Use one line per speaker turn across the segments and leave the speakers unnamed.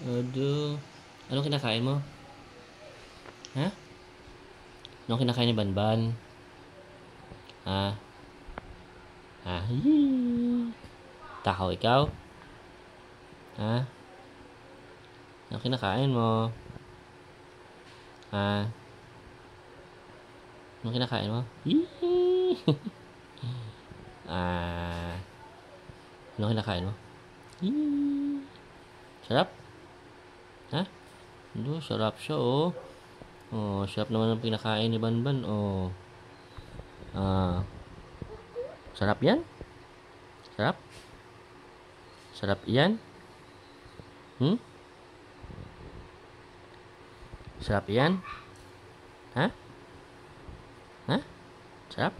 Aduh. Anong kinakain mo? Ha? Anong kinakain ni Banban? Ha? Ha? Takaw ikaw? Ha? Anong kinakain mo? Ha? Anong kinakain mo? Anong kinakain mo? Sarap? Ha? Aduh, sarap siya, oh. Oh, sarap naman ang pinakain ni Banban, oh. Sarap yan? Sarap? Sarap yan? Sarap yan? Ha? Ha? Sarap?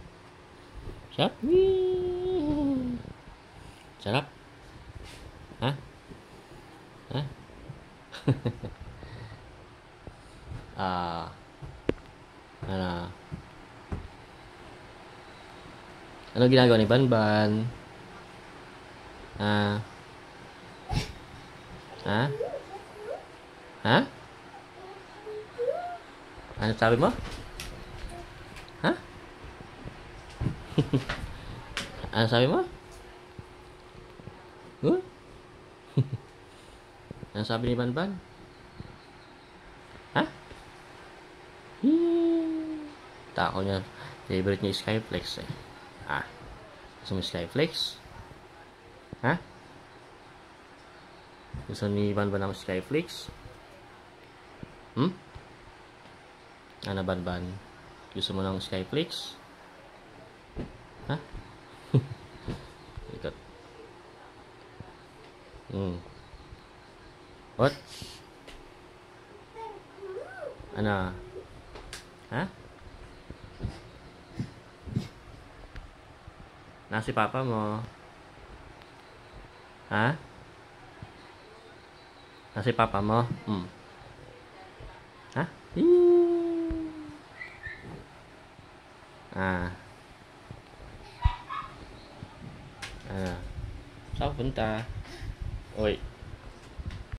Sarap? Sarap? Ha? Ha? Ano? Ano ginagawa ni Banban? Ha? Ha? Ha? Ano sabi mo? Ha? Ano sabi mo? Huh? Ano sabi ni Banban? Ha? Tako niya. Favorite niya Skyflex eh. Gusto mo Skyflex? Ha? Gusto ni Banban ng Skyflex? Ano Banban? Gusto mo ng Skyflex? Ha? Ikot. What? Ano? Ha? Nasi papa mo? Ha? Nasi papa mo? Ha? Saan punta? Oy.